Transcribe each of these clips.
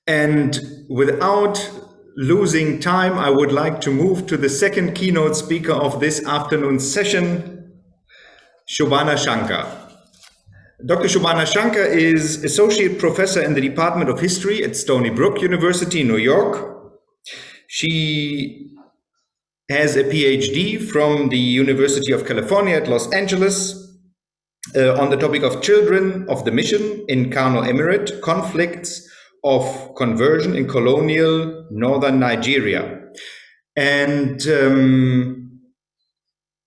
And without losing time, I would like to move to the second keynote speaker of this afternoon's session, Shobana Shankar. Dr. Shobana Shankar is Associate Professor in the Department of History at Stony Brook University in New York. She has a PhD from the University of California at Los Angeles on the topic of children of the mission in Kano Emirate, conflicts of conversion in colonial northern Nigeria. And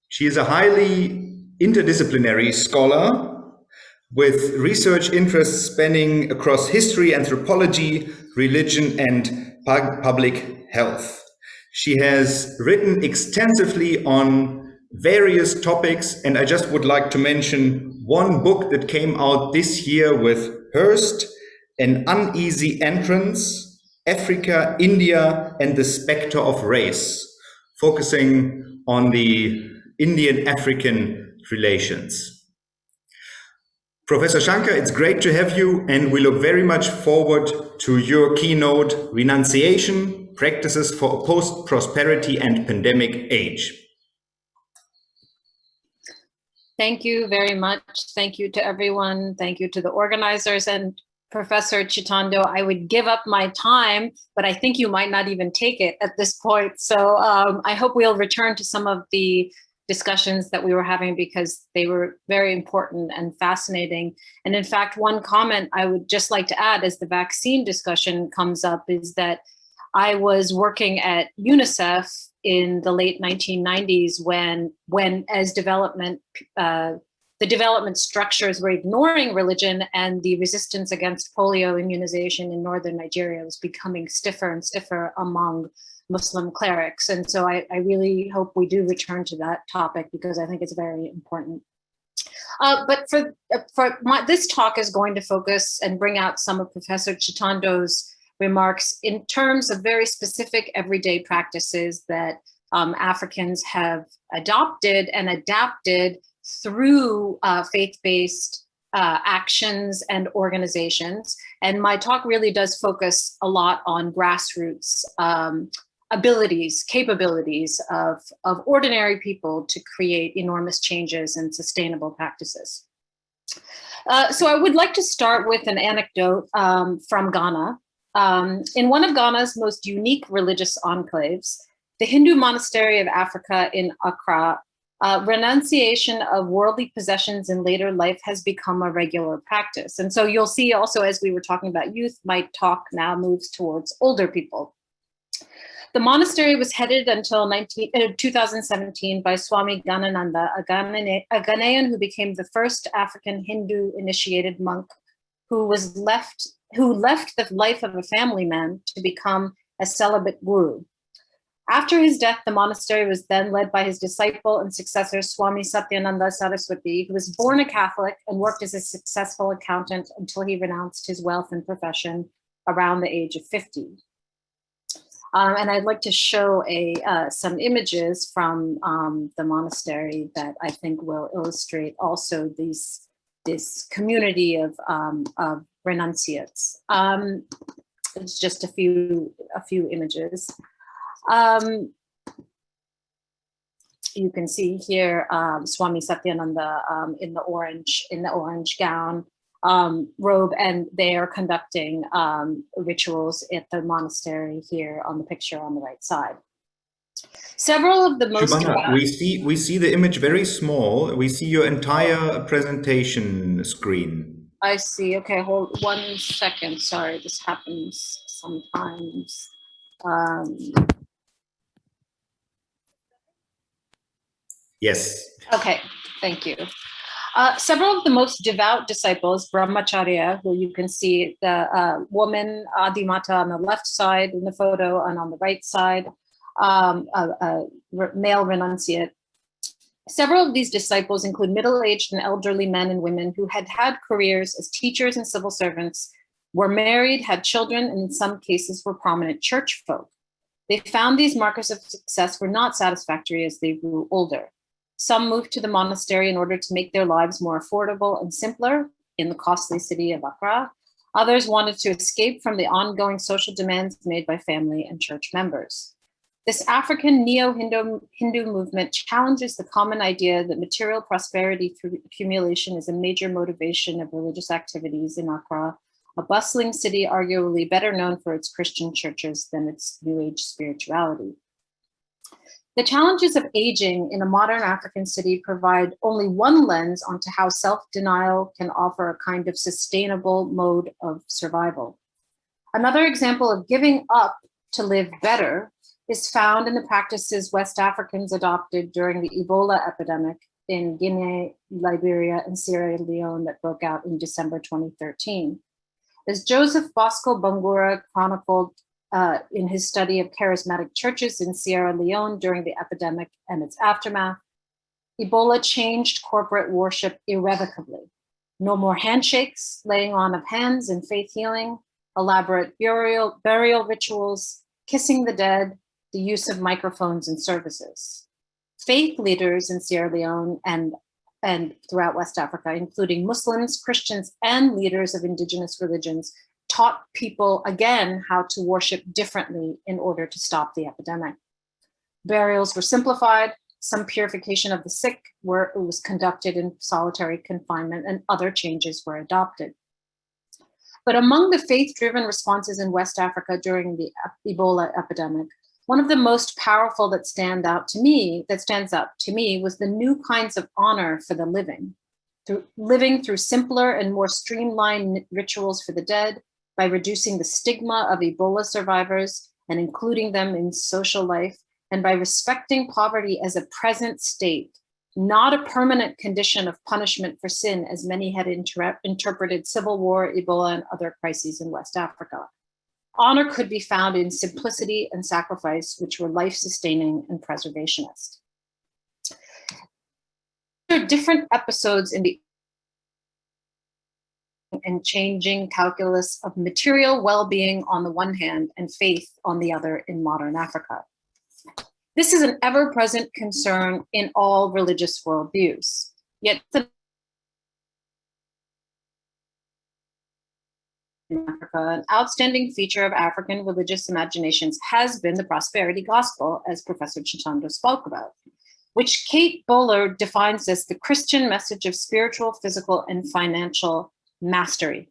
she is a highly interdisciplinary scholar with research interests spanning across history, anthropology, religion, and public health. She has written extensively on various topics, and I just would like to mention one book that came out this year with Hearst, An Uneasy Entrance, Africa, India, and the Spectre of Race, focusing on the Indian-African relations. Professor Shankar, it's great to have you, and we look very much forward to your keynote, Renunciation, Practices for a Post-Prosperity and Pandemic Age. Thank you very much. Thank you to everyone. Thank you to the organizers. And Professor Chitando, I would give up my time, but I think you might not even take it at this point. So I hope we'll return to some of the discussions that we were having because they were very important and fascinating. And in fact, one comment I would just like to add as the vaccine discussion comes up is that I was working at UNICEF in the late 1990s when as the development structures were ignoring religion and the resistance against polio immunization in northern Nigeria was becoming stiffer and stiffer among Muslim clerics. And so I really hope we do return to that topic because I think it's very important. But this talk is going to focus and bring out some of Professor Chitando's remarks in terms of very specific everyday practices that Africans have adopted and adapted through faith-based actions and organizations. And my talk really does focus a lot on grassroots capabilities of ordinary people to create enormous changes and sustainable practices. So I would like to start with an anecdote from Ghana. In one of Ghana's most unique religious enclaves, the Hindu Monastery of Africa in Accra, renunciation of worldly possessions in later life has become a regular practice. And so you'll see also, as we were talking about youth, my talk now moves towards older people. The monastery was headed until 2017 by Swami Ganananda, a Ghanaian who became the first African Hindu initiated monk who left the life of a family man to become a celibate guru. After his death, the monastery was then led by his disciple and successor, Swami Satyananda Saraswati, who was born a Catholic and worked as a successful accountant until he renounced his wealth and profession around the age of 50. And I'd like to show some images from the monastery that I think will illustrate also this community of renunciates. It's just a few images. You can see here Swami Satyananda in the orange gown, robe, and they are conducting rituals at the monastery here on the picture on the right side. Several of the most Shobana, we see the image very small. We see your entire presentation screen. I see. Okay, hold 1 second. Sorry, this happens sometimes. Yes. Okay, thank you. Several of the most devout disciples, Brahmacharya, who you can see the woman Adimata on the left side in the photo and on the right side, male renunciate. Several of these disciples include middle-aged and elderly men and women who had had careers as teachers and civil servants, were married, had children, and in some cases were prominent church folk. They found these markers of success were not satisfactory as they grew older. Some moved to the monastery in order to make their lives more affordable and simpler in the costly city of Accra. Others wanted to escape from the ongoing social demands made by family and church members. This African neo-Hindu movement challenges the common idea that material prosperity through accumulation is a major motivation of religious activities in Accra, a bustling city arguably better known for its Christian churches than its New Age spirituality. The challenges of aging in a modern African city provide only one lens onto how self-denial can offer a kind of sustainable mode of survival. Another example of giving up to live better is found in the practices West Africans adopted during the Ebola epidemic in Guinea, Liberia, and Sierra Leone that broke out in December 2013. As Joseph Bosco Bangura chronicled in his study of charismatic churches in Sierra Leone during the epidemic and its aftermath, Ebola changed corporate worship irrevocably. No more handshakes, laying on of hands and faith healing, elaborate burial rituals, kissing the dead, the use of microphones and services. Faith leaders in Sierra Leone and throughout West Africa, including Muslims, Christians, and leaders of indigenous religions, taught people again how to worship differently in order to stop the epidemic. Burials were simplified, some purification of the sick was conducted in solitary confinement, and other changes were adopted. But among the faith-driven responses in West Africa during the Ebola epidemic, one of the most powerful that stands out to me was the new kinds of honor for the living, living through simpler and more streamlined rituals for the dead, by reducing the stigma of Ebola survivors and including them in social life, and by respecting poverty as a present state, not a permanent condition of punishment for sin, as many had interpreted civil war, Ebola, and other crises in West Africa. Honor could be found in simplicity and sacrifice, which were life-sustaining and preservationist. There are different episodes in the and changing calculus of material well-being on the one hand and faith on the other in modern Africa. This is an ever-present concern in all religious worldviews. Yet in Africa, an outstanding feature of African religious imaginations has been the prosperity gospel, as Professor Chitando spoke about, which Kate Bowler defines as the Christian message of spiritual, physical, and financial mastery.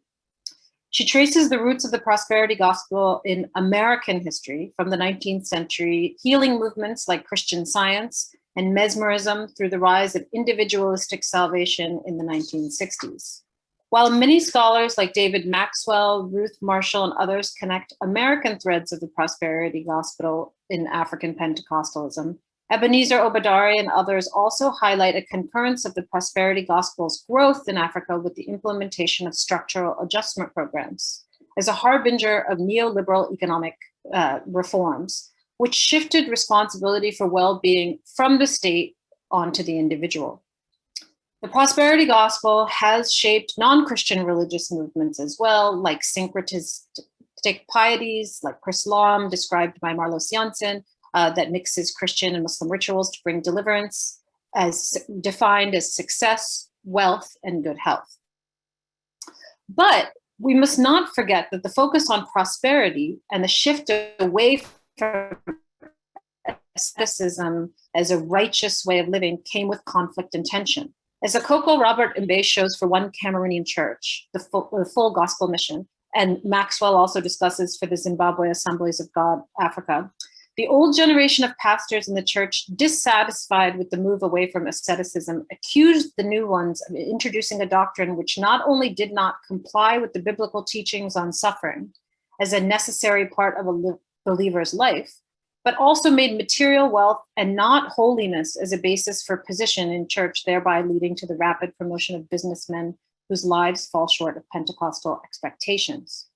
She traces the roots of the prosperity gospel in American history from the 19th century, healing movements like Christian Science and mesmerism through the rise of individualistic salvation in the 1960s. While many scholars like David Maxwell, Ruth Marshall, and others connect American threads of the prosperity gospel in African Pentecostalism, Ebenezer Obadari and others also highlight a concurrence of the prosperity gospel's growth in Africa with the implementation of structural adjustment programs as a harbinger of neoliberal economic reforms, which shifted responsibility for well-being from the state onto the individual. The prosperity gospel has shaped non-Christian religious movements as well, like syncretistic pieties, like Chrislam, described by Marlos Janssen, that mixes Christian and Muslim rituals to bring deliverance, as defined as success, wealth, and good health. But we must not forget that the focus on prosperity and the shift away from asceticism as a righteous way of living came with conflict and tension. As Akoko Robert Mbe shows for One Cameroonian Church, the full gospel mission, and Maxwell also discusses for the Zimbabwe Assemblies of God, Africa, the old generation of pastors in the church, dissatisfied with the move away from asceticism, accused the new ones of introducing a doctrine which not only did not comply with the biblical teachings on suffering as a necessary part of a believer's life, but also made material wealth and not holiness as a basis for position in church, thereby leading to the rapid promotion of businessmen whose lives fall short of Pentecostal expectations.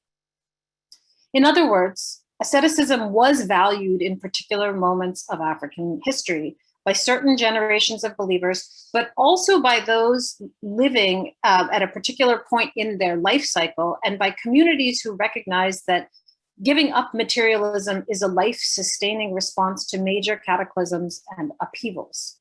In other words, asceticism was valued in particular moments of African history by certain generations of believers, but also by those living at a particular point in their life cycle, and by communities who recognize that giving up materialism is a life-sustaining response to major cataclysms and upheavals.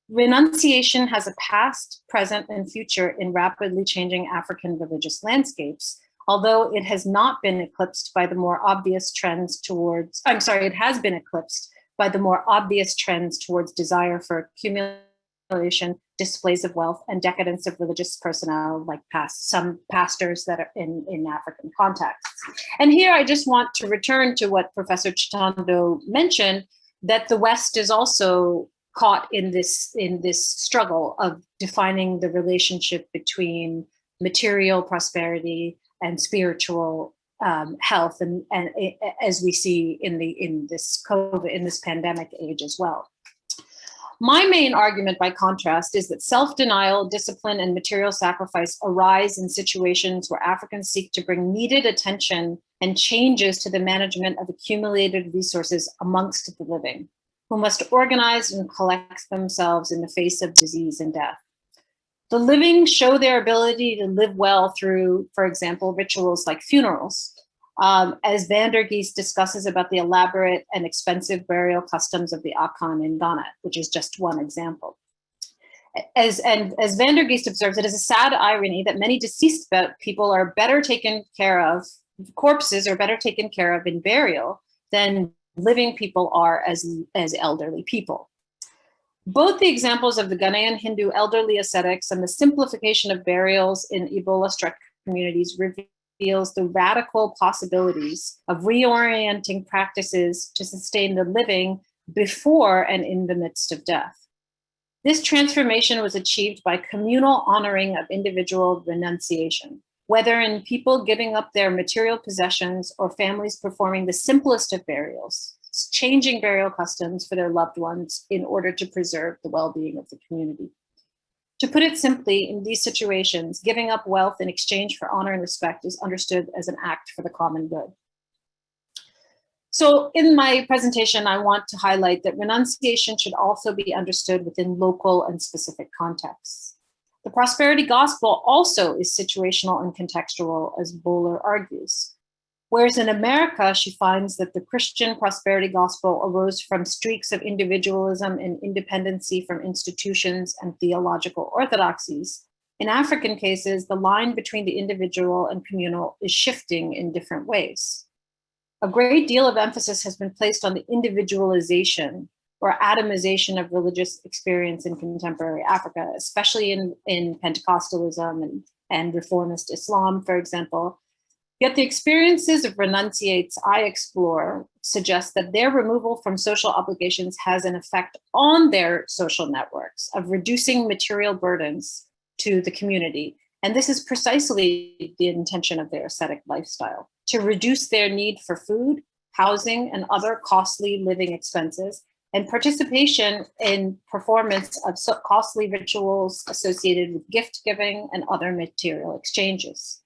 Renunciation has a past, present, and future in rapidly changing African religious landscapes, although it has not been eclipsed by the more obvious trends towards, it has been eclipsed by the more obvious trends towards desire for accumulation, displays of wealth, and decadence of religious personnel, like some pastors that are in African contexts. And here I just want to return to what Professor Chitando mentioned, that the West is also caught in this struggle of defining the relationship between material prosperity and spiritual health, and as we see in this COVID, in this pandemic age as well. My main argument, by contrast, is that self-denial, discipline, and material sacrifice arise in situations where Africans seek to bring needed attention and changes to the management of accumulated resources amongst the living, who must organize and collect themselves in the face of disease and death. The living show their ability to live well through, for example, rituals like funerals, as Van der Geest discusses about the elaborate and expensive burial customs of the Akan in Ghana, which is just one example. As Van der Geest observes, it is a sad irony that many deceased people are better taken care of, corpses are better taken care of in burial than living people are as elderly people. Both the examples of the Ghanaian Hindu elderly ascetics and the simplification of burials in Ebola-struck communities reveals the radical possibilities of reorienting practices to sustain the living before and in the midst of death. This transformation was achieved by communal honoring of individual renunciation, whether in people giving up their material possessions or families performing the simplest of burials, changing burial customs for their loved ones in order to preserve the well-being of the community. To put it simply, in these situations, giving up wealth in exchange for honor and respect is understood as an act for the common good. So in my presentation, I want to highlight that renunciation should also be understood within local and specific contexts. The prosperity gospel also is situational and contextual, as Bowler argues. Whereas in America, she finds that the Christian prosperity gospel arose from streaks of individualism and independency from institutions and theological orthodoxies. In African cases, the line between the individual and communal is shifting in different ways. A great deal of emphasis has been placed on the individualization or atomization of religious experience in contemporary Africa, especially in Pentecostalism and reformist Islam, for example. Yet the experiences of renunciates I explore suggest that their removal from social obligations has an effect on their social networks of reducing material burdens to the community. And this is precisely the intention of their ascetic lifestyle, to reduce their need for food, housing, and other costly living expenses, and participation in performance of costly rituals associated with gift giving and other material exchanges.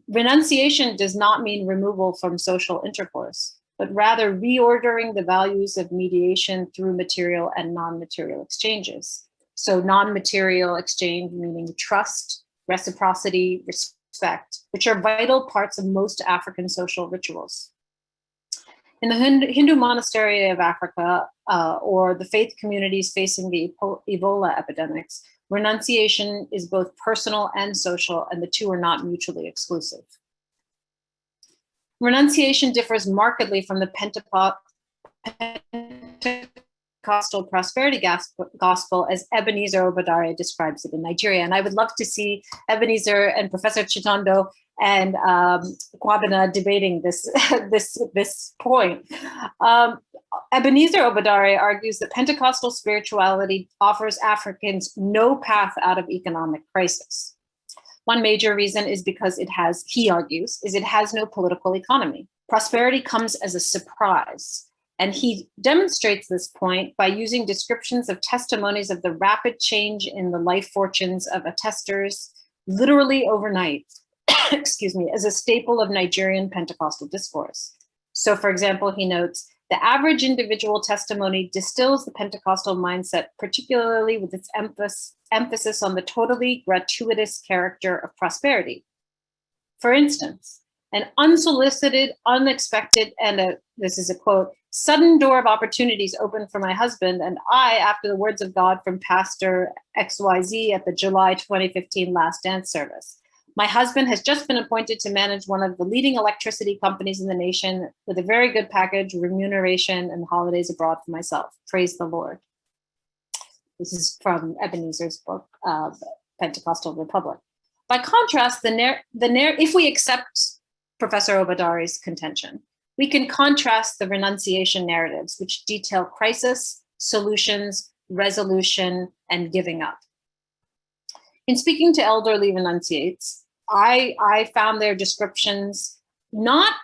Renunciation does not mean removal from social intercourse, but rather reordering the values of mediation through material and non-material exchanges. So non-material exchange meaning trust, reciprocity, respect, which are vital parts of most African social rituals. In the Hindu monastery of Africa, or the faith communities facing the Ebola epidemics, renunciation is both personal and social, and the two are not mutually exclusive. Renunciation differs markedly from the Pentecostal prosperity gospel as Ebenezer Obadiah describes it in Nigeria. And I would love to see Ebenezer and Professor Chitando and Kwabena debating this point. Ebenezer Obadiah argues that Pentecostal spirituality offers Africans no path out of economic crisis. One major reason is because he argues, it has no political economy. Prosperity comes as a surprise. And he demonstrates this point by using descriptions of testimonies of the rapid change in the life fortunes of attesters literally overnight, excuse me, as a staple of Nigerian Pentecostal discourse. So for example, he notes, the average individual testimony distills the Pentecostal mindset, particularly with its emphasis on the totally gratuitous character of prosperity. For instance, an unsolicited, unexpected, and this is a quote, sudden door of opportunities opened for my husband and I after the words of God from Pastor XYZ at the July 2015 Last Dance service. My husband has just been appointed to manage one of the leading electricity companies in the nation with a very good package, remuneration, and holidays abroad for myself. Praise the Lord. This is from Ebenezer's book, Pentecostal Republic. By contrast, if we accept Professor Obadari's contention, we can contrast the renunciation narratives, which detail crisis, solutions, resolution, and giving up. In speaking to elderly renunciates, I found their descriptions not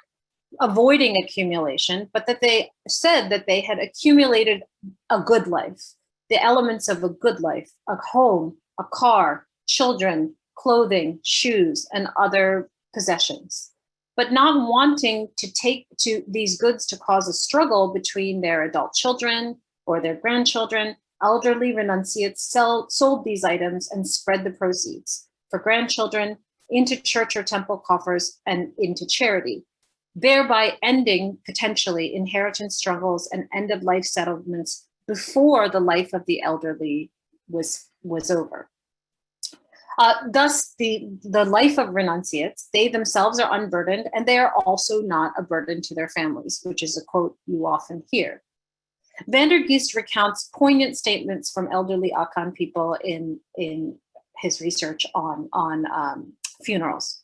avoiding accumulation, but that they said that they had accumulated a good life, the elements of a good life, a home, a car, children, clothing, shoes, and other possessions, but not wanting to take to these goods to cause a struggle between their adult children or their grandchildren. Elderly renunciates sold these items and spread the proceeds for grandchildren into church or temple coffers and into charity, thereby ending potentially inheritance struggles and end-of-life settlements before the life of the elderly was over. Thus, the life of renunciates, they themselves are unburdened, and they are also not a burden to their families, which is a quote you often hear. Vander Geest recounts poignant statements from elderly Akan people in his research on funerals.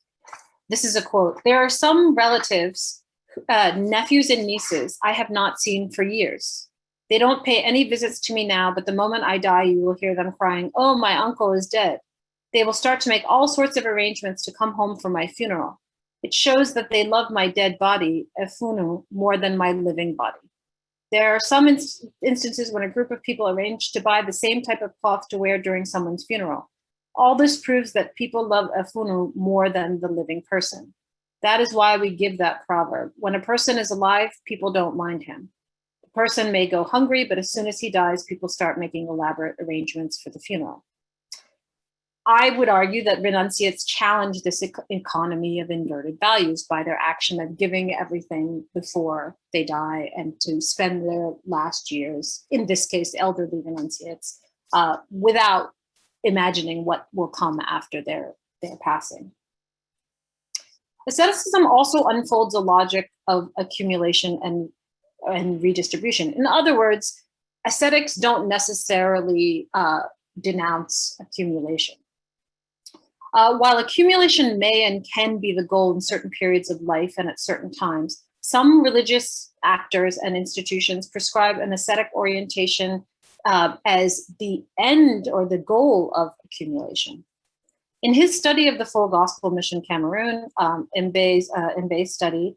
This is a quote: "There are some relatives, nephews and nieces, I have not seen for years. They don't pay any visits to me now, but the moment I die, you will hear them crying, 'Oh, my uncle is dead.' They will start to make all sorts of arrangements to come home for my funeral. It shows that they love my dead body, efunu, more than my living body. There are some instances when a group of people arrange to buy the same type of cloth to wear during someone's funeral. All this proves that people love efunu more than the living person. That is why we give that proverb. When a person is alive, people don't mind him. The person may go hungry, but as soon as he dies, people start making elaborate arrangements for the funeral." I would argue that renunciates challenge this economy of inverted values by their action of giving everything before they die and to spend their last years, in this case, elderly renunciates, without imagining what will come after their passing. Asceticism also unfolds a logic of accumulation and redistribution. In other words, ascetics don't necessarily denounce accumulation. While accumulation may and can be the goal in certain periods of life and at certain times, some religious actors and institutions prescribe an ascetic orientation as the end or the goal of accumulation. In his study of the Full Gospel Mission Cameroon, Mbe's study,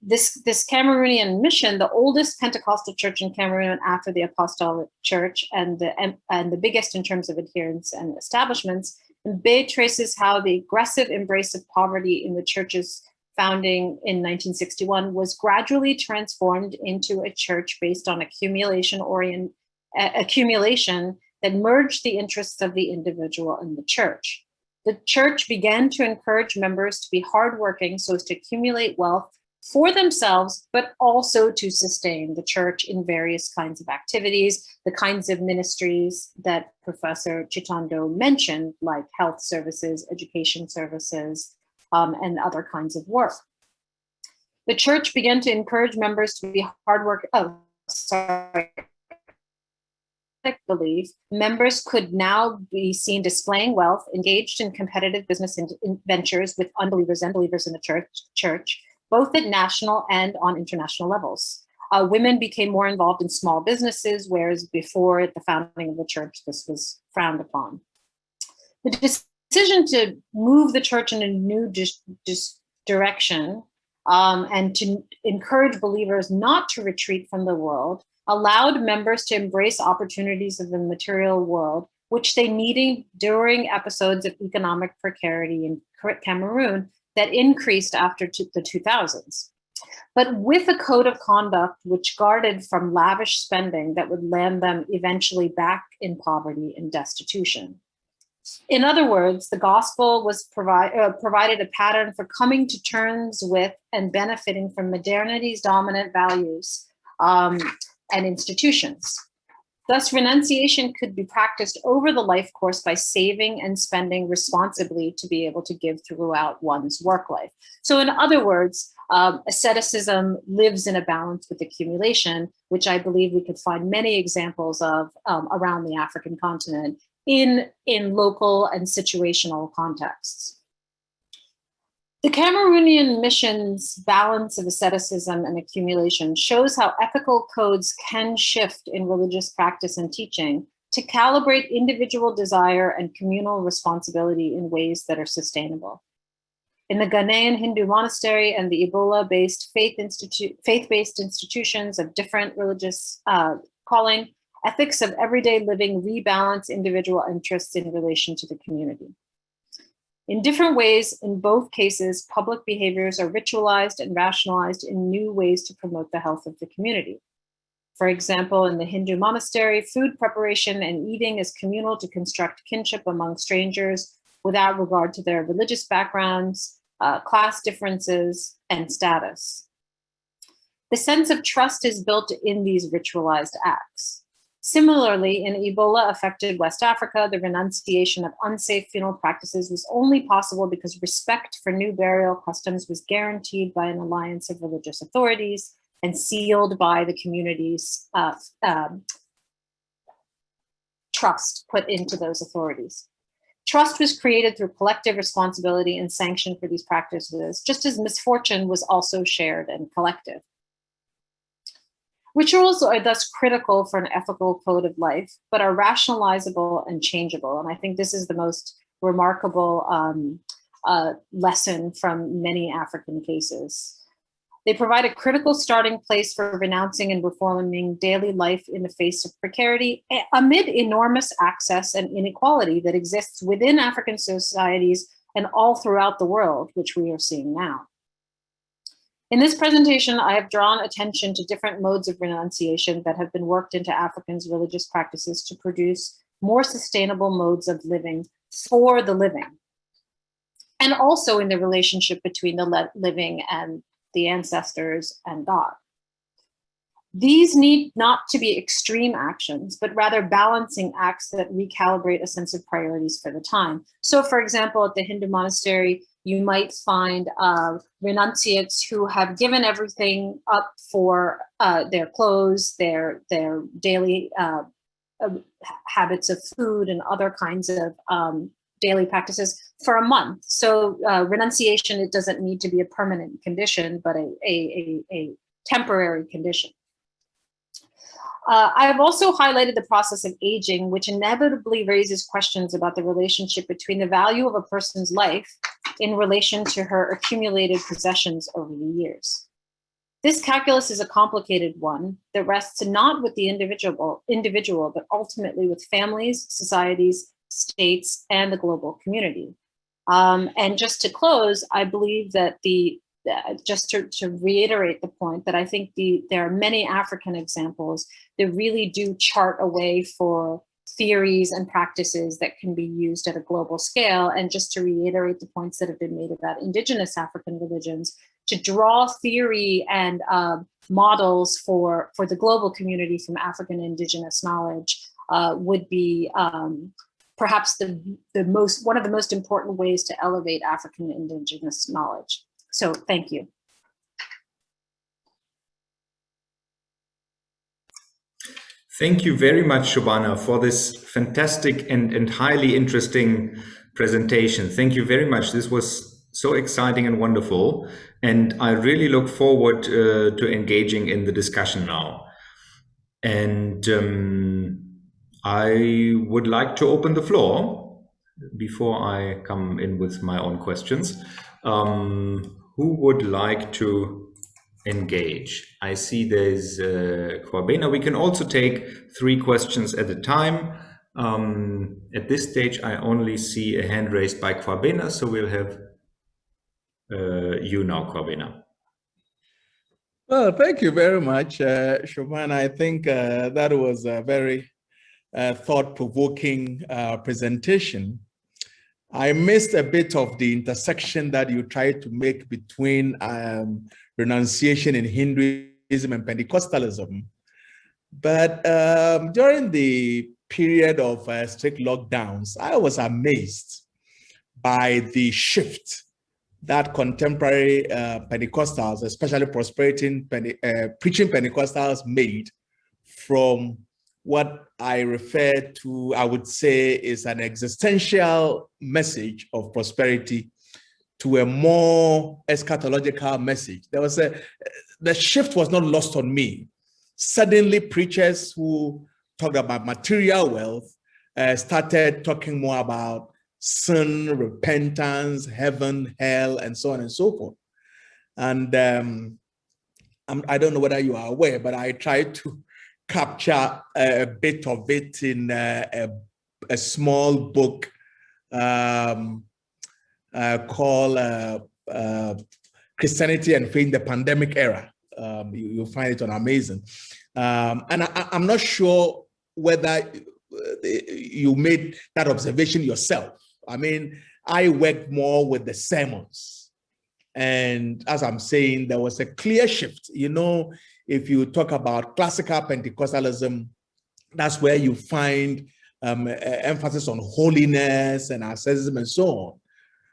this Cameroonian mission, the oldest Pentecostal church in Cameroon after the Apostolic Church and the biggest in terms of adherents and establishments, Mbe traces how the aggressive embrace of poverty in the church's founding in 1961 was gradually transformed into a church based on accumulation that merged the interests of the individual and the church. The church began to encourage members to be hardworking so as to accumulate wealth for themselves, but also to sustain the church in various kinds of activities, the kinds of ministries that Professor Chitando mentioned, like health services, education services, and other kinds of work. The church began to encourage members to be belief, members could now be seen displaying wealth, engaged in competitive business ventures with unbelievers and believers in the church, both at national and on international levels. Women became more involved in small businesses, whereas before the founding of the church, this was frowned upon. The decision to move the church in a new direction and to encourage believers not to retreat from the world allowed members to embrace opportunities of the material world, which they needed during episodes of economic precarity in Cameroon that increased after the 2000s. But with a code of conduct which guarded from lavish spending that would land them eventually back in poverty and destitution. In other words, the gospel was provided a pattern for coming to terms with and benefiting from modernity's dominant values and institutions. Thus, renunciation could be practiced over the life course by saving and spending responsibly to be able to give throughout one's work life. So in other words, asceticism lives in a balance with accumulation, which I believe we could find many examples of around the African continent in local and situational contexts. The Cameroonian mission's balance of asceticism and accumulation shows how ethical codes can shift in religious practice and teaching to calibrate individual desire and communal responsibility in ways that are sustainable. In the Ghanaian Hindu monastery and the Ebola-based faith-based institutions of different religious calling, ethics of everyday living rebalance individual interests in relation to the community. In different ways, in both cases, public behaviors are ritualized and rationalized in new ways to promote the health of the community. For example, in the Hindu monastery, food preparation and eating is communal to construct kinship among strangers without regard to their religious backgrounds, class differences, and status. The sense of trust is built in these ritualized acts. Similarly, in Ebola-affected West Africa, the renunciation of unsafe funeral practices was only possible because respect for new burial customs was guaranteed by an alliance of religious authorities and sealed by the community's trust put into those authorities. Trust was created through collective responsibility and sanction for these practices, just as misfortune was also shared and collective. Rituals are thus critical for an ethical code of life, but are rationalizable and changeable. And I think this is the most remarkable lesson from many African cases. They provide a critical starting place for renouncing and reforming daily life in the face of precarity amid enormous access and inequality that exists within African societies and all throughout the world, which we are seeing now. In this presentation, I have drawn attention to different modes of renunciation that have been worked into Africans' religious practices to produce more sustainable modes of living for the living, and also in the relationship between the living and the ancestors and God. These need not to be extreme actions, but rather balancing acts that recalibrate a sense of priorities for the time. So for example, at the Hindu monastery, you might find renunciates who have given everything up for their clothes, their daily habits of food and other kinds of daily practices for a month. So renunciation, it doesn't need to be a permanent condition, but a temporary condition. I have also highlighted the process of aging, which inevitably raises questions about the relationship between the value of a person's life in relation to her accumulated possessions over the years. This calculus is a complicated one that rests not with the individual, but ultimately with families, societies, states, and the global community. And just to close, I believe that just to reiterate the point that I think there are many African examples that really do chart a way for theories and practices that can be used at a global scale. And just to reiterate the points that have been made about indigenous African religions, to draw theory and models for the global community from African indigenous knowledge would be perhaps one of the most important ways to elevate African indigenous knowledge. So thank you. Thank you very much, Shobana, for this fantastic and highly interesting presentation. Thank you very much. This was so exciting and wonderful. And I really look forward to engaging in the discussion now. And I would like to open the floor before I come in with my own questions. Who would like to engage? I see there's Kwabena. We can also take 3 questions at a time. At this stage, I only see a hand raised by Kwabena, so we'll have you now, Kwabena. Well, thank you very much, Shobana. I think that was a very thought-provoking presentation. I missed a bit of the intersection that you tried to make between renunciation in Hinduism and Pentecostalism. But during the period of strict lockdowns, I was amazed by the shift that contemporary Pentecostals, especially preaching Pentecostals, made from what I refer to, I would say, is an existential message of prosperity to a more eschatological message. The shift was not lost on me. Suddenly, preachers who talked about material wealth started talking more about sin, repentance, heaven, hell, and so on and so forth. And I don't know whether you are aware, but I tried to capture a bit of it in a small book called Christianity and Faith in the Pandemic Era. You'll find it on Amazon. And I'm not sure whether you made that observation yourself. I mean, I worked more with the sermons. And as I'm saying, there was a clear shift. You know, if you talk about classical Pentecostalism, that's where you find emphasis on holiness and asceticism and so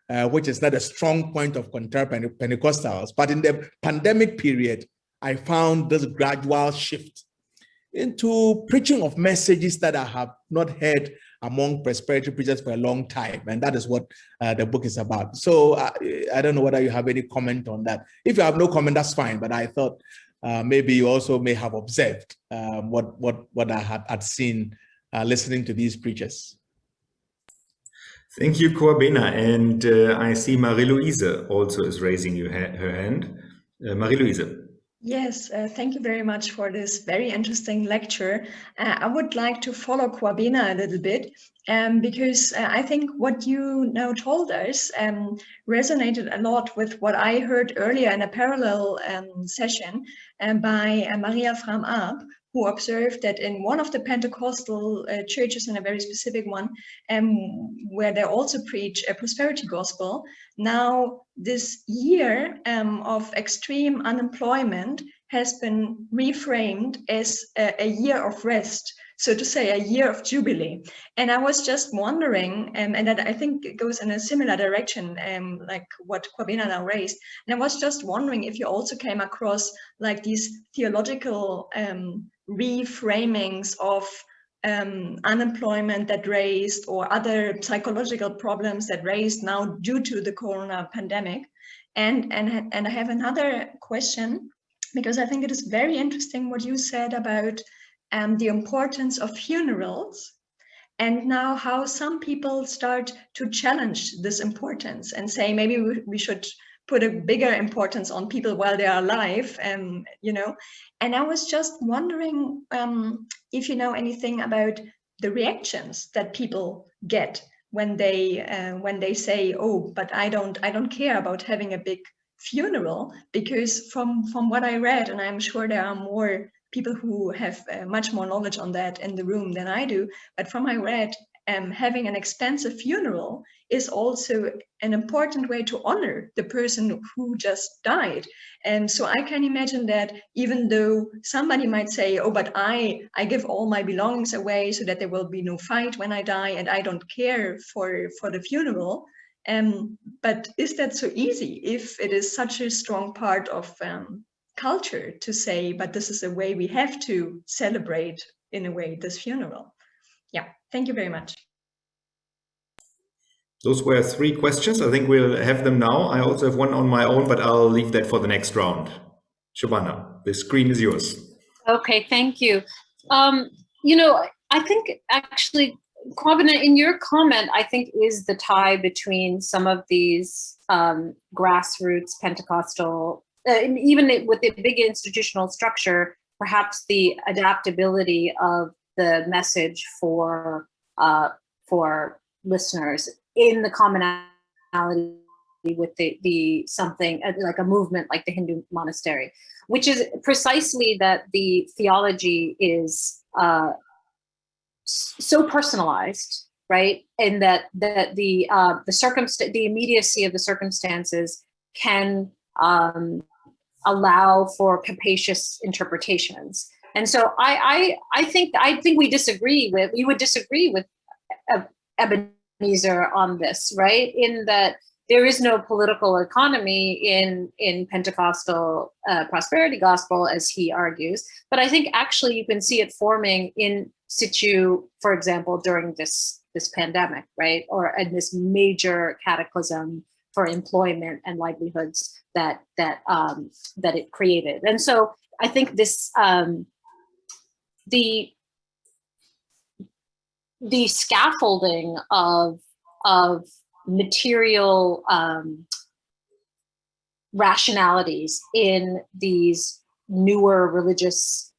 on, which is not a strong point of contemporary Pentecostals. But in the pandemic period, I found this gradual shift into preaching of messages that I have not heard among prosperity preachers for a long time. And that is what the book is about. So I don't know whether you have any comment on that. If you have no comment, that's fine. But I thought maybe you also may have observed what I had seen listening to these preachers. Thank you, Corbina. And I see Marie-Louise also is raising her hand. Marie-Louise. Yes, thank you very much for this very interesting lecture. I would like to follow Corbina a little bit because I think what you now told us resonated a lot with what I heard earlier in a parallel session by Maria Fram Arp, who observed that in one of the Pentecostal churches, in a very specific one, where they also preach a prosperity gospel, now this year of extreme unemployment has been reframed as a year of rest, so to say, a year of jubilee. And I was just wondering, and that I think it goes in a similar direction, like what Corbina now raised. And I was just wondering if you also came across like these theological reframings of unemployment that raised, or other psychological problems that raised now due to the corona pandemic. And I have another question, because I think it is very interesting what you said about the importance of funerals, and now how some people start to challenge this importance and say maybe we should put a bigger importance on people while they are alive, you know. And I was just wondering if you know anything about the reactions that people get when they say, oh, but I don't care about having a big funeral, because from what I read, and I'm sure there are more people who have much more knowledge on that in the room than I do, but from I read, having an expensive funeral is also an important way to honor the person who just died. And so I can imagine that even though somebody might say, oh, but I give all my belongings away so that there will be no fight when I die, and I don't care for the funeral. But is that so easy if it is such a strong part of culture to say, but this is a way we have to celebrate, in a way, this funeral? Yeah, thank you very much. Those were 3 questions. I think we'll have them now. I also have one on my own, but I'll leave that for the next round. Shobana, the screen is yours. Okay, thank you. You know, I think actually, Kwabena, in your comment, I think is the tie between some of these grassroots Pentecostal, even with the big institutional structure, perhaps the adaptability of the message for listeners in the commonality with the something like a movement like the Hindu monastery, which is precisely that the theology is so personalized, right? And that the immediacy of the circumstances can allow for capacious interpretations. And so I think we would disagree with Ebenezer on this, right? In that there is no political economy in Pentecostal prosperity gospel, as he argues. But I think actually you can see it forming in situ, for example, during this pandemic, right? Or in this major cataclysm for employment and livelihoods that it created. And so I think this the scaffolding of material rationalities in these newer religious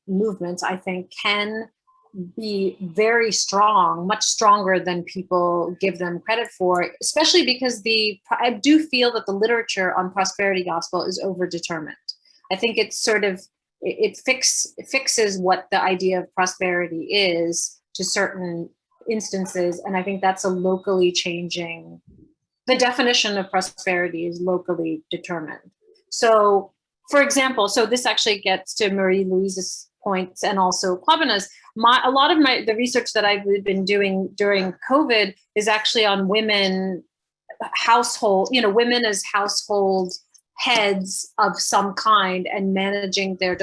movements, I think, can be very strong, much stronger than people give them credit for, especially because I do feel that the literature on prosperity gospel is overdetermined. I think it's sort of, it fixes what the idea of prosperity is to certain instances. And I think that's a locally changing, the definition of prosperity is locally determined. So, for example, so this actually gets to Marie-Louise's points and also Kwabina's. A lot of the research that I've been doing during COVID is actually on women as household heads of some kind and managing their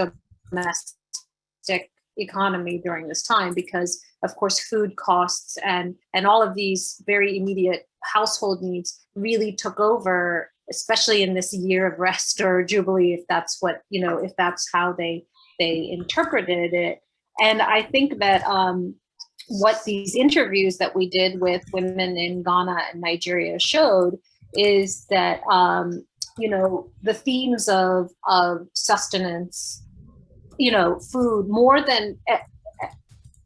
domestic economy during this time, because of course food costs and all of these very immediate household needs really took over, especially in this year of rest or jubilee, if that's what, if that's how they interpreted it. And I think that what these interviews that we did with women in Ghana and Nigeria showed is that the themes of sustenance, food, more than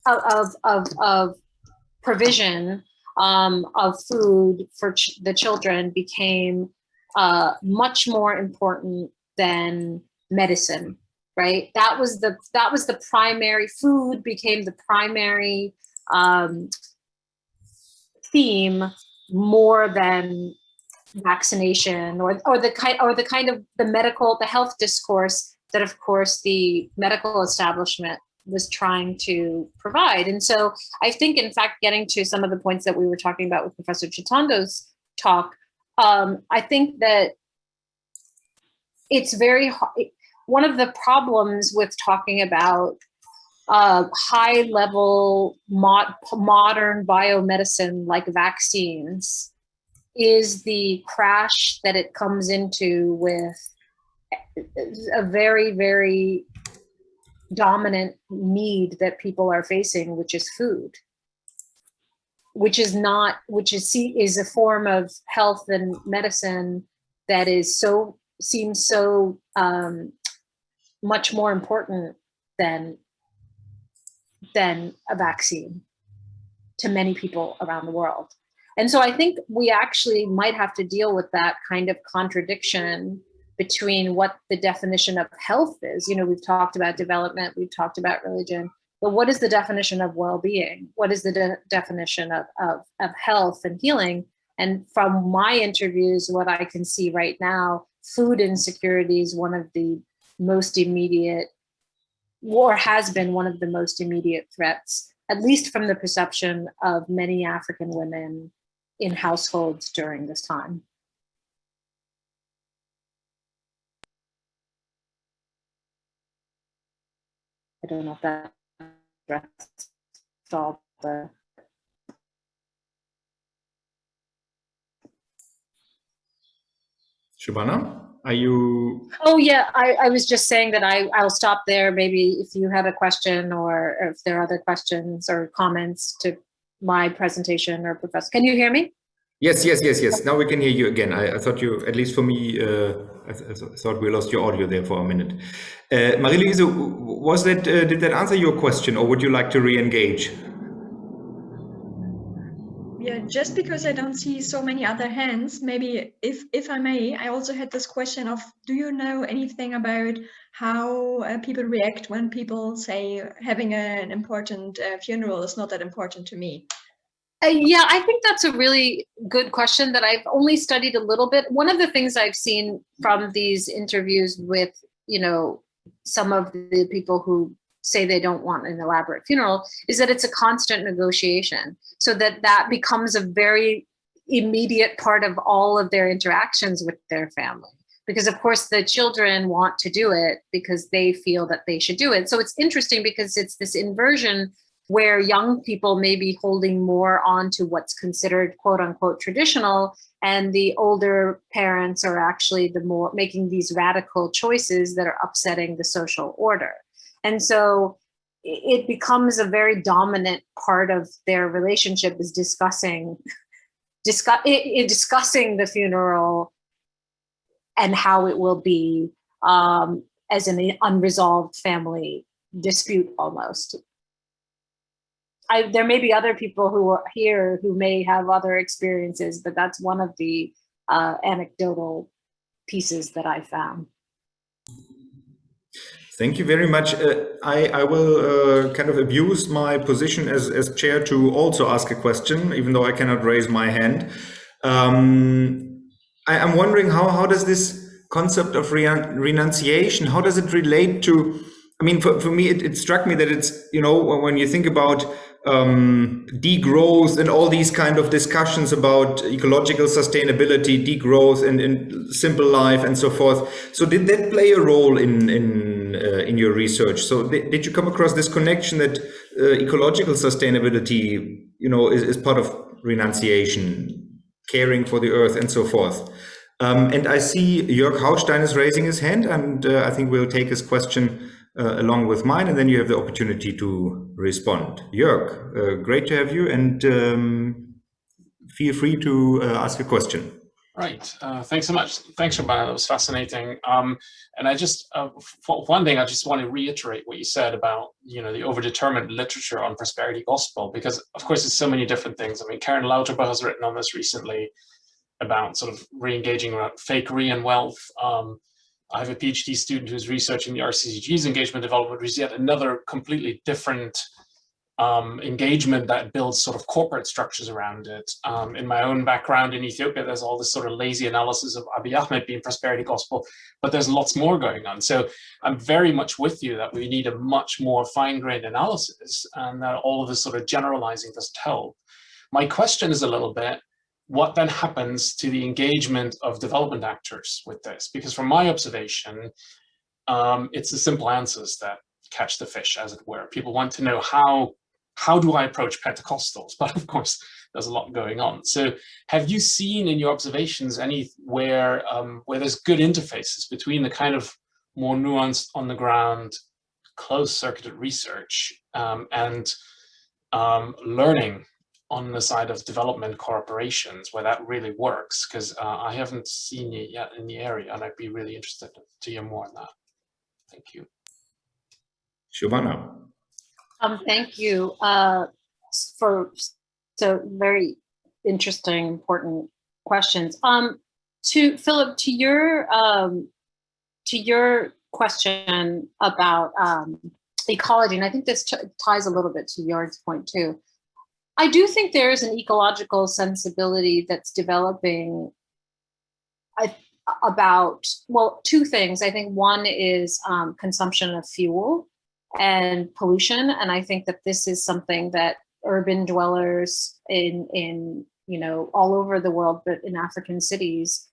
of provision of food for the children became much more important than medicine, right? That was the primary, food became the primary theme more than vaccination or the kind of the health discourse that of course the medical establishment was trying to provide. And so I think, in fact, getting to some of the points that we were talking about with Professor Chitando's talk, I think that it's very hard. One of the problems with talking about high level modern biomedicine like vaccines is the crash that it comes into with a very, very dominant need that people are facing, which is food, which is a form of health and medicine that seems so much more important than a vaccine to many people around the world. And so I think we actually might have to deal with that kind of contradiction between what the definition of health is. We've talked about development, we've talked about religion, but what is the definition of well-being? What is the definition of health and healing? And from my interviews, what I can see right now, food insecurity is one of the most immediate, or has been one of the most immediate threats, at least from the perception of many African women in households during this time. I don't know if that addressed all the. Shobana, are you? Oh yeah, I was just saying that I'll stop there. Maybe if you have a question or if there are other questions or comments to my presentation or Professor. Can you hear me? Yes. Now we can hear you again. I thought you, at least for me, I thought we lost your audio there for a minute. Marie-Louise, did that answer your question, or would you like to re-engage? Yeah, just because I don't see so many other hands, maybe if I may, I also had this question of, do you know anything about how people react when people say having an important funeral is not that important to me? Yeah, I think that's a really good question that I've only studied a little bit. One of the things I've seen from these interviews with, some of the people who say they don't want an elaborate funeral is that it's a constant negotiation, so that becomes a very immediate part of all of their interactions with their family. Because of course the children want to do it because they feel that they should do it. So it's interesting because it's this inversion where young people may be holding more on to what's considered quote unquote traditional, and the older parents are actually the more making these radical choices that are upsetting the social order. And so it becomes a very dominant part of their relationship is discussing the funeral and how it will be as an unresolved family dispute almost. There may be other people who are here who may have other experiences, but that's one of the anecdotal pieces that I found. Thank you very much. I will kind of abuse my position as chair to also ask a question, even though I cannot raise my hand. I'm wondering how does this concept of renunciation, how does it relate to, I mean, for me, it struck me that it's, you know, when you think about degrowth and all these kind of discussions about ecological sustainability, degrowth and simple life and so forth. So did that play a role in your research? So did you come across this connection that ecological sustainability, you know, is part of renunciation, caring for the earth and so forth? And I see Jörg Haustein is raising his hand, and I think we'll take his question along with mine, and then you have the opportunity to respond. Jörg, great to have you, and feel free to ask a question. Right. Thanks so much. Thanks, Shobana. That was fascinating. And I just, for one thing, I just want to reiterate what you said about, you know, the overdetermined literature on prosperity gospel, because of course, there's so many different things. I mean, Karen Lauterbach has written on this recently about sort of re-engaging around fakery and wealth. I have a PhD student who's researching the RCCG's engagement development, which is yet another completely different engagement that builds sort of corporate structures around it. In my own background in Ethiopia, there's all this sort of lazy analysis of Abiy Ahmed being prosperity gospel, but there's lots more going on. So I'm very much with you that we need a much more fine-grained analysis, and that all of this sort of generalizing doesn't help. My question is a little bit, what then happens to the engagement of development actors with this? Because from my observation, it's the simple answers that catch the fish, as it were. People want to know how do I approach Pentecostals? But of course, there's a lot going on. So have you seen in your observations anywhere where there's good interfaces between the kind of more nuanced, on the ground, closed-circuited research and learning on the side of development corporations where that really works? Because I haven't seen it yet in the area, and I'd be really interested to hear more on that. Thank you. Shobana. Thank you for so very interesting, important questions. To Philip, to your question about ecology, and I think this ties a little bit to Jörg's point too. I do think there is an ecological sensibility that's developing about, well, two things. I think one is consumption of fuel and pollution, and I think that this is something that urban dwellers in you know, all over the world, but in African cities,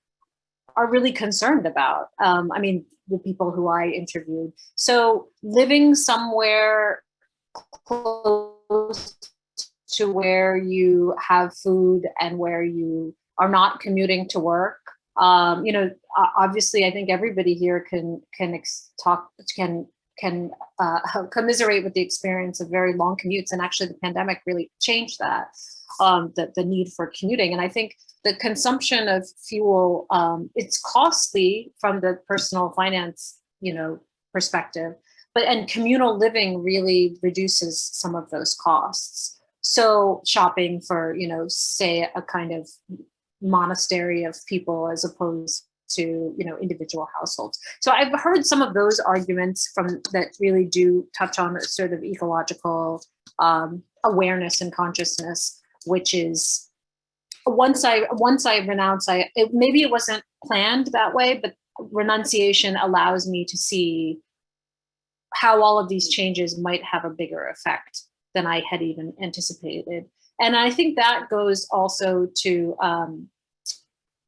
are really concerned about. I mean, the people who I interviewed. So living somewhere close to where you have food and where you are not commuting to work. You know, obviously, I think everybody here can commiserate with the experience of very long commutes, and actually the pandemic really changed that, the need for commuting. And I think the consumption of fuel, it's costly from the personal finance, you know, perspective, and communal living really reduces some of those costs. So shopping for, you know, say a kind of monastery of people as opposed to, you know, individual households. So I've heard some of those arguments that really do touch on a sort of ecological awareness and consciousness, which is once I renounce, maybe it wasn't planned that way, but renunciation allows me to see how all of these changes might have a bigger effect than I had even anticipated. And I think that goes also to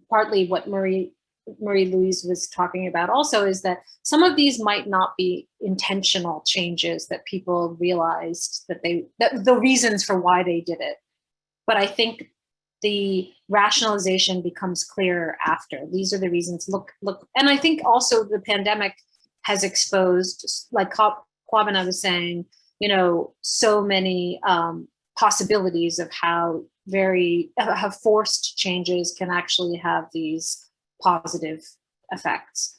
partly what Marie-Louise was talking about also, is that some of these might not be intentional changes that people realized that the reasons for why they did it. But I think the rationalization becomes clearer after. These are the reasons, look. And I think also the pandemic has exposed, like Kwabena was saying, so many possibilities of how forced changes can actually have these positive effects.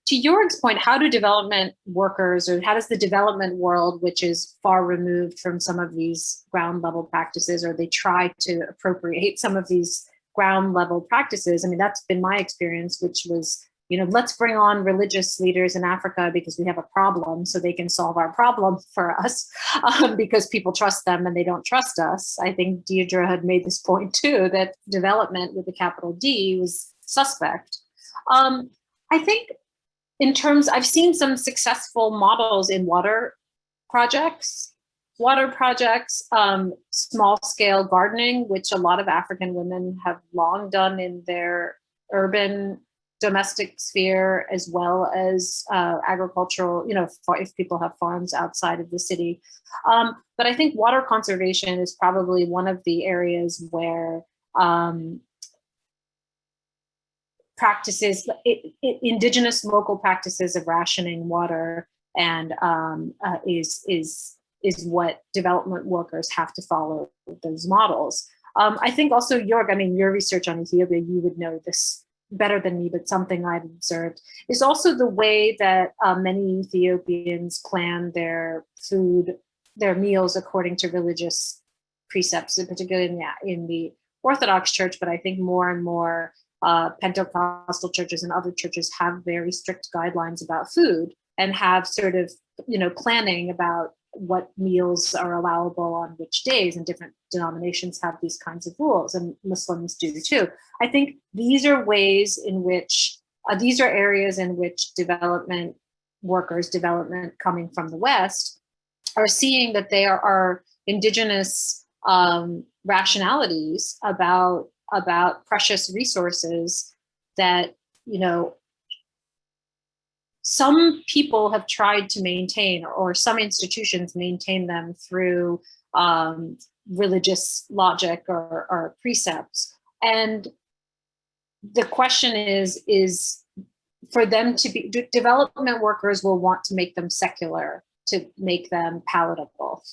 To Jorg's point, how do development workers, or how does the development world, which is far removed from some of these ground level practices, or they try to appropriate some of these ground level practices? I mean, that's been my experience, which was, let's bring on religious leaders in Africa because we have a problem, so they can solve our problem for us, because people trust them and they don't trust us. I think Deirdre had made this point too, that development with a capital D was suspect. I think I've seen some successful models in water projects, small scale gardening, which a lot of African women have long done in their urban domestic sphere, as well as agricultural, if people have farms outside of the city. But I think water conservation is probably one of the areas where practices, indigenous local practices of rationing water, and is what development workers have to follow those models. I think also, Jorg, your research on Ethiopia, you would know this better than me, but something I've observed is also the way that many Ethiopians plan their food, their meals according to religious precepts, particularly in the Orthodox Church, but I think more and more Pentecostal churches and other churches have very strict guidelines about food, and have sort of, planning about what meals are allowable on which days, and different denominations have these kinds of rules, and Muslims do too. I think these are ways in which, these are areas in which development coming from the West, are seeing that there are indigenous rationalities about precious resources that, some people have tried to maintain, or some institutions maintain them through religious logic or precepts. And the question is for them to be, development workers will want to make them secular, to make them palatable.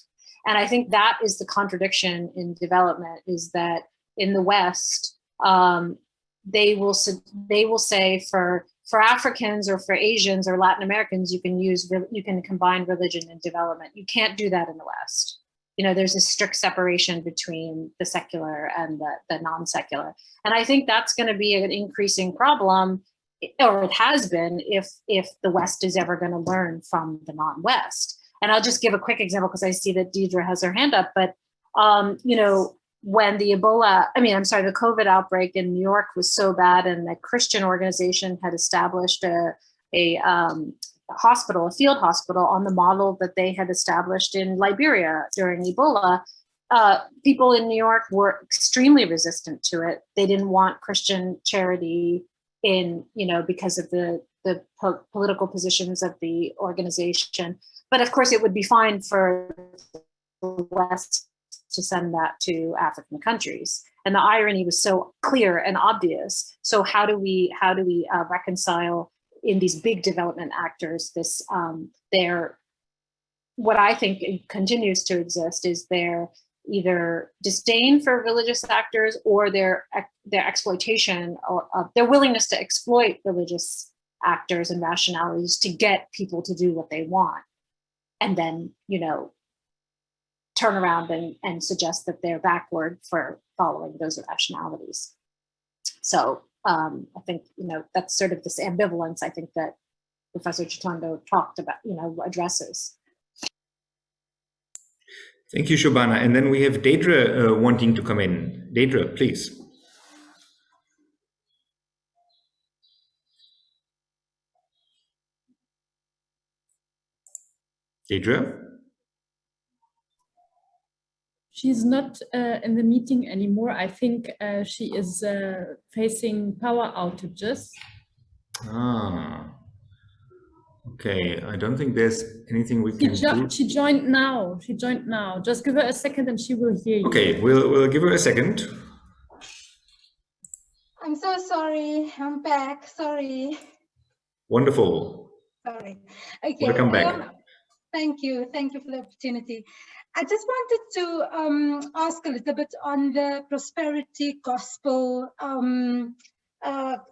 And I think that is the contradiction in development, is that in the West, they will say for Africans or for Asians or Latin Americans, you can combine religion and development. You can't do that in the West. There's a strict separation between the secular and the non-secular. And I think that's going to be an increasing problem, or it has been, if the West is ever going to learn from the non-West. And I'll just give a quick example, because I see that Deirdre has her hand up, but when the the COVID outbreak in New York was so bad, and the Christian organization had established a hospital, a field hospital, on the model that they had established in Liberia during Ebola, people in New York were extremely resistant to it. They didn't want Christian charity because of the political positions of the organization. But of course, it would be fine for the West to send that to African countries. And the irony was so clear and obvious. So how do we reconcile in these big development actors this what I think continues to exist is their either disdain for religious actors, or their exploitation, or their willingness to exploit religious actors and rationalities to get people to do what they want, and then turn around and suggest that they're backward for following those rationalities. So I think, that's sort of this ambivalence, I think, that Professor Chitando talked about, addresses. Thank you, Shobana. And then we have Deirdre wanting to come in. Deirdre, please. Deidre? She's not in the meeting anymore. I think she is facing power outages. Ah, okay. I don't think there's anything we can do. She joined now. She joined now. Just give her a second and she will hear you. Okay, we'll give her a second. I'm so sorry. I'm back. Sorry. Wonderful. Sorry. Okay. Welcome back. Thank you. Thank you for the opportunity. I just wanted to ask a little bit on the prosperity gospel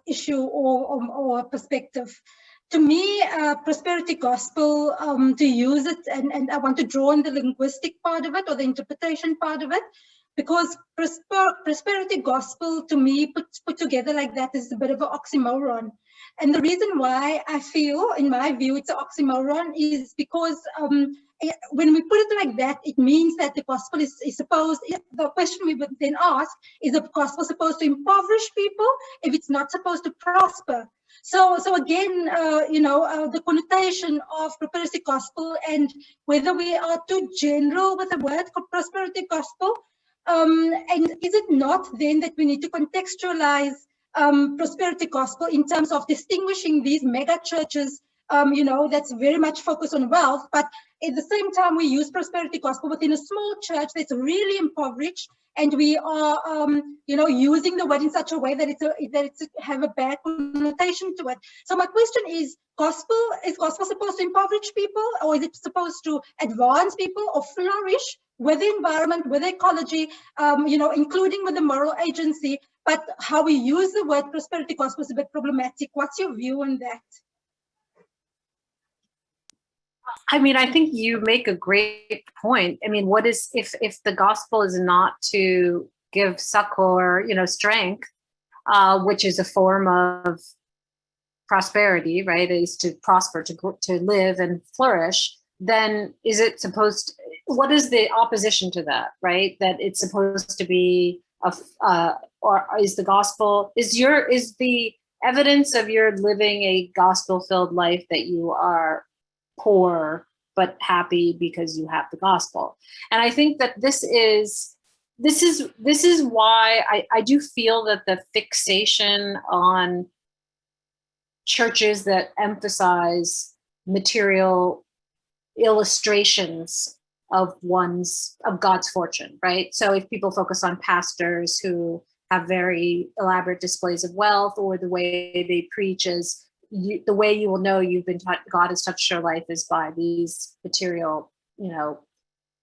issue or perspective. To me, prosperity gospel, to use it, and I want to draw on the linguistic part of it or the interpretation part of it, because prosperity gospel to me put together like that is a bit of an oxymoron. And the reason why I feel, in my view, it's an oxymoron is because when we put it like that, it means that the gospel is supposed, the question we would then ask, is the gospel supposed to impoverish people if it's not supposed to prosper? So again, the connotation of prosperity gospel and whether we are too general with the word prosperity gospel, and is it not then that we need to contextualize prosperity gospel in terms of distinguishing these mega churches, that's very much focused on wealth, but at the same time we use prosperity gospel within a small church that's really impoverished, and we are, using the word in such a way that it's have a bad connotation to it. So my question is gospel supposed to impoverish people, or is it supposed to advance people or flourish with the environment, with the ecology, including with the moral agency? But how we use the word prosperity gospel is a bit problematic. What's your view on that? I mean, I think you make a great point. I mean, what is, if the gospel is not to give succor, strength, which is a form of prosperity, right? It is to prosper, to live and flourish. Then is it supposed? What is the opposition to that, right? That it's supposed to be or is the gospel, is the evidence of your living a gospel-filled life that you are poor but happy because you have the gospel? And I think that this is why I do feel that the fixation on churches that emphasize material illustrations of God's fortune, right? So if people focus on pastors who have very elaborate displays of wealth, or the way they preach is, the way you will know you've been taught, God has touched your life, is by these material,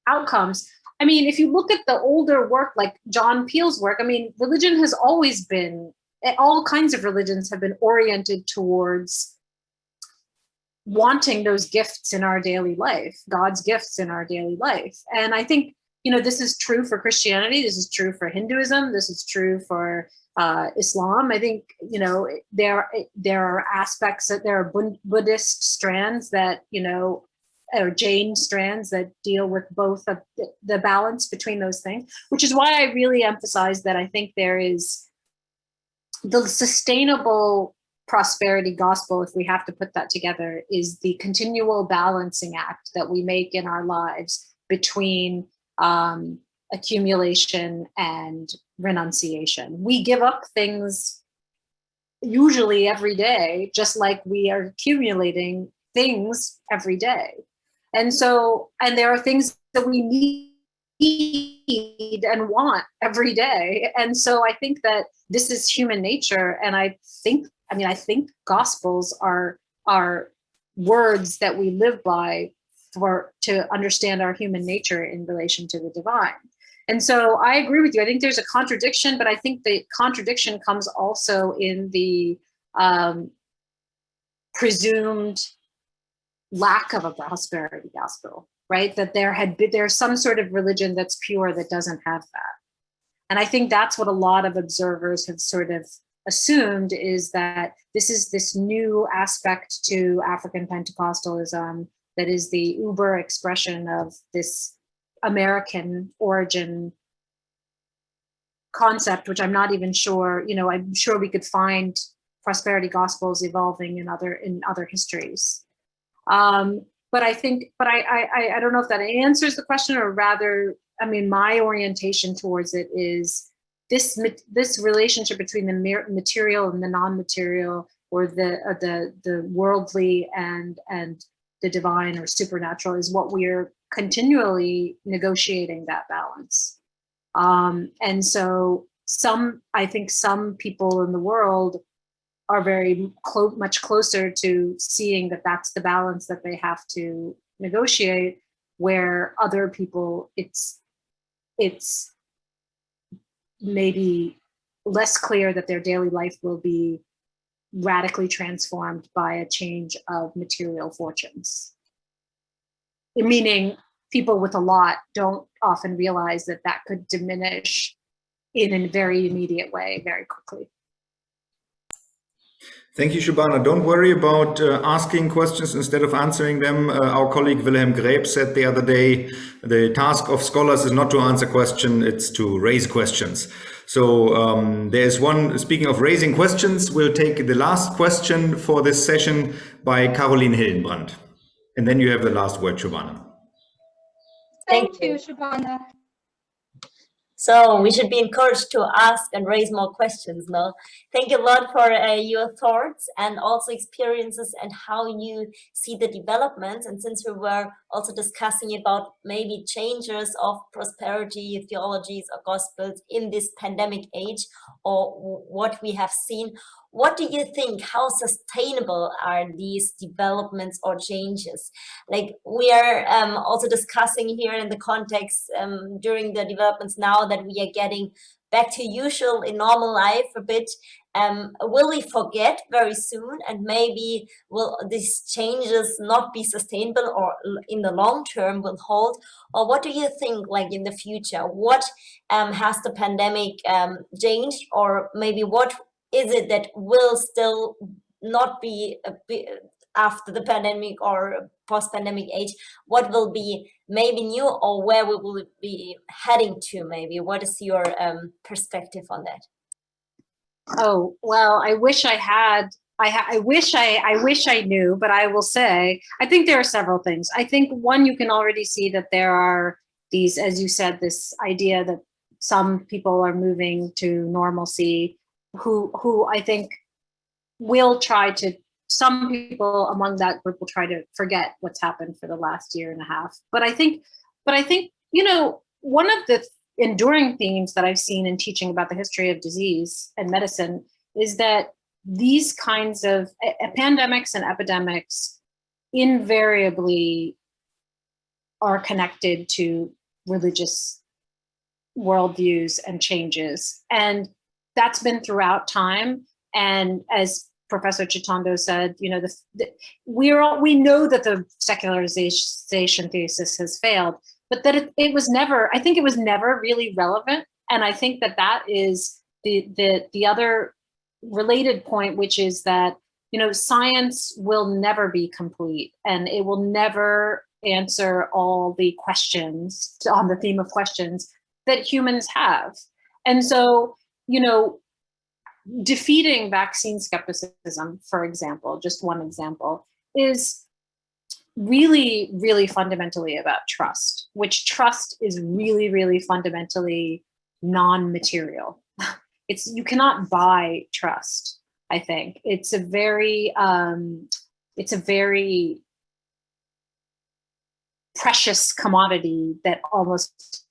outcomes. I mean, if you look at the older work, like John Peel's work, I mean, religion has always been, all kinds of religions have been oriented towards wanting those gifts in our daily life, God's gifts in our daily life. And I think, this is true for Christianity, this is true for Hinduism, this is true for Islam. I think, there are aspects that there are Buddhist strands that, or Jain strands that deal with both of the balance between those things, which is why I really emphasize that I think there is the sustainable prosperity gospel, if we have to put that together, is the continual balancing act that we make in our lives between accumulation and renunciation. We give up things usually every day, just like we are accumulating things every day. And there are things that we need and want every day. And so I think that this is human nature. And I think gospels are words that we live by to understand our human nature in relation to the divine. And so I agree with you. I think there's a contradiction, but I think the contradiction comes also in the presumed lack of a prosperity gospel, right? That there's some sort of religion that's pure that doesn't have that. And I think that's what a lot of observers have sort of assumed, is that this is this new aspect to African Pentecostalism that is the uber expression of this American origin concept, which I'm not even sure, I'm sure we could find prosperity gospels evolving in other histories. I think, I don't know if that answers the question, or rather, I mean, my orientation towards it is this relationship between the material and the non-material, or the worldly and the divine or supernatural, is what we're continually negotiating that balance. And so I think some people in the world are very much closer to seeing that that's the balance that they have to negotiate, where other people, it's maybe less clear that their daily life will be radically transformed by a change of material fortunes. Meaning people with a lot don't often realize that that could diminish in a very immediate way, very quickly. Thank you, Shobana. Don't worry about asking questions instead of answering them. Our colleague Wilhelm Greb said the other day, the task of scholars is not to answer questions, it's to raise questions. So there's one, speaking of raising questions, we'll take the last question for this session by Caroline Hildenbrand. And then you have the last word, Shobana. Thank you, Shobana. So we should be encouraged to ask and raise more questions, no? Thank you a lot for your thoughts and also experiences and how you see the developments. And since we were also discussing about maybe changes of prosperity theologies or gospels in this pandemic age, or what we have seen, what do you think? How sustainable are these developments or changes? Like we are also discussing here in the context during the developments now that we are getting back to usual in normal life a bit. Will we forget very soon, and maybe will these changes not be sustainable or in the long term will hold? Or what do you think, like in the future, what has the pandemic changed, or maybe what is it that will still not be after the pandemic or post-pandemic age? What will be maybe new, or where we will be heading to? Maybe what is your perspective on that? Oh, well, I wish I had. I wish I knew, but I will say I think there are several things. I think one, you can already see that there are these, as you said, this idea that some people are moving to normalcy, who I think will try to. Some people among that group will try to forget what's happened for the last year and a half. But I think, you know, one of the enduring themes that I've seen in teaching about the history of disease and medicine is that these kinds of pandemics and epidemics invariably are connected to religious worldviews and changes. And that's been throughout time. And as Professor Chitando said, you know, we know that the secularization thesis has failed, but that it was never, I think it was never really relevant. And I think that is the other related point, which is that, you know, science will never be complete, and it will never answer all the questions on the theme of questions that humans have. And so, you know, defeating vaccine skepticism, for example, just one example, is really, really fundamentally about trust, which trust is really, really fundamentally non-material. You cannot buy trust, I think. It's a very precious commodity that almost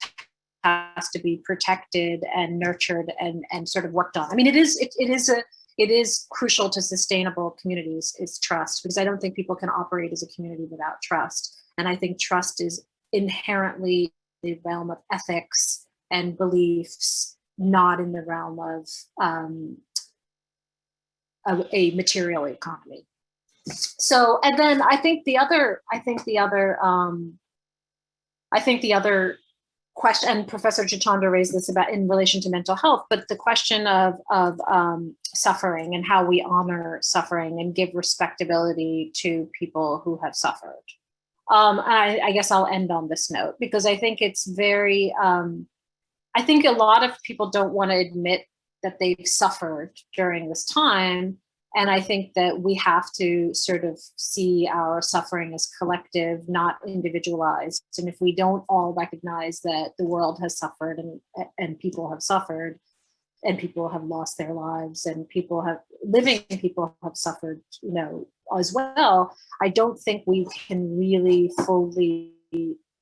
has to be protected and nurtured and sort of worked on. I mean, it is crucial to sustainable communities, is trust, because I don't think people can operate as a community without trust. And I think trust is inherently the realm of ethics and beliefs, not in the realm of a material economy. So, and then I think the other question, and Professor Chitando raised this about in relation to mental health, but the question of suffering and how we honor suffering and give respectability to people who have suffered. I guess I'll end on this note, because I think it's very, I think a lot of people don't want to admit that they've suffered during this time. And I think that we have to sort of see our suffering as collective, not individualized. And if we don't all recognize that the world has suffered and people have suffered, and people have lost their lives, and living people have suffered, as well, I don't think we can really fully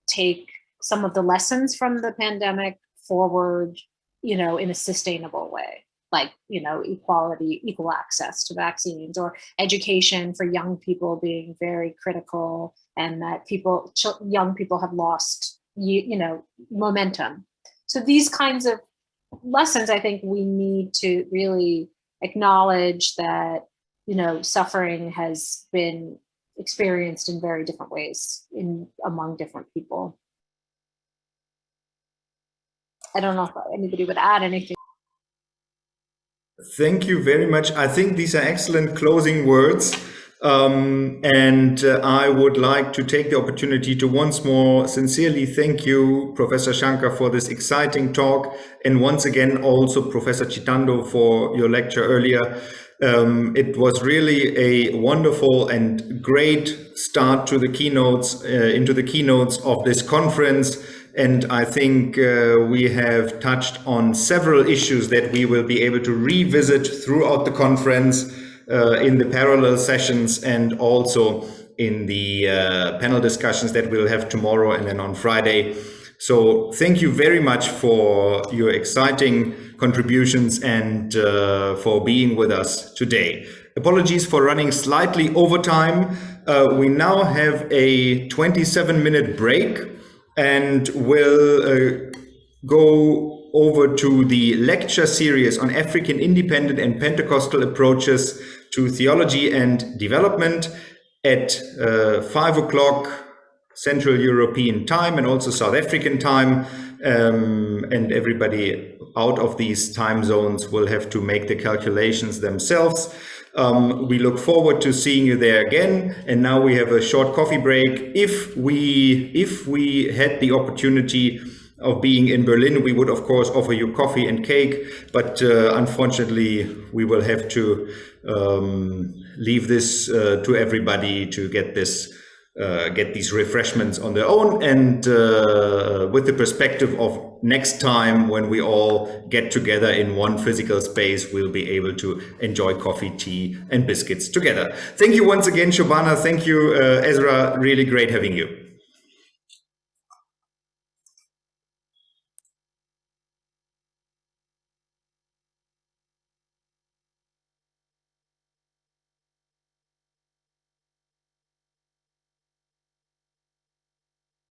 take some of the lessons from the pandemic forward, in a sustainable way. Like, equality, equal access to vaccines, or education for young people being very critical, and that young people have lost, momentum. So these kinds of lessons, I think we need to really acknowledge that, suffering has been experienced in very different ways among different people. I don't know if anybody would add anything. Thank you very much. I think these are excellent closing words. And I would like to take the opportunity to once more sincerely thank you, Professor Shankar, for this exciting talk. And once again, also Professor Chitando for your lecture earlier. It was really a wonderful and great start to the keynotes, into the keynotes of this conference. And I think we have touched on several issues that we will be able to revisit throughout the conference in the parallel sessions, and also in the panel discussions that we'll have tomorrow and then on Friday. So thank you very much for your exciting contributions and for being with us today. Apologies for running slightly over time. We now have a 27-minute break, and we'll go over to the lecture series on African independent and Pentecostal approaches to theology and development at 5 o'clock Central European time and also South African time. And everybody out of these time zones will have to make the calculations themselves. We look forward to seeing you there again. And now we have a short coffee break. If we had the opportunity of being in Berlin, we would of course offer you coffee and cake, but unfortunately we will have to leave this to everybody to get these refreshments on their own, and with the perspective of next time when we all get together in one physical space, we'll be able to enjoy coffee, tea and biscuits together. Thank you once again, Shobana. Thank you, Ezra. Really great having you.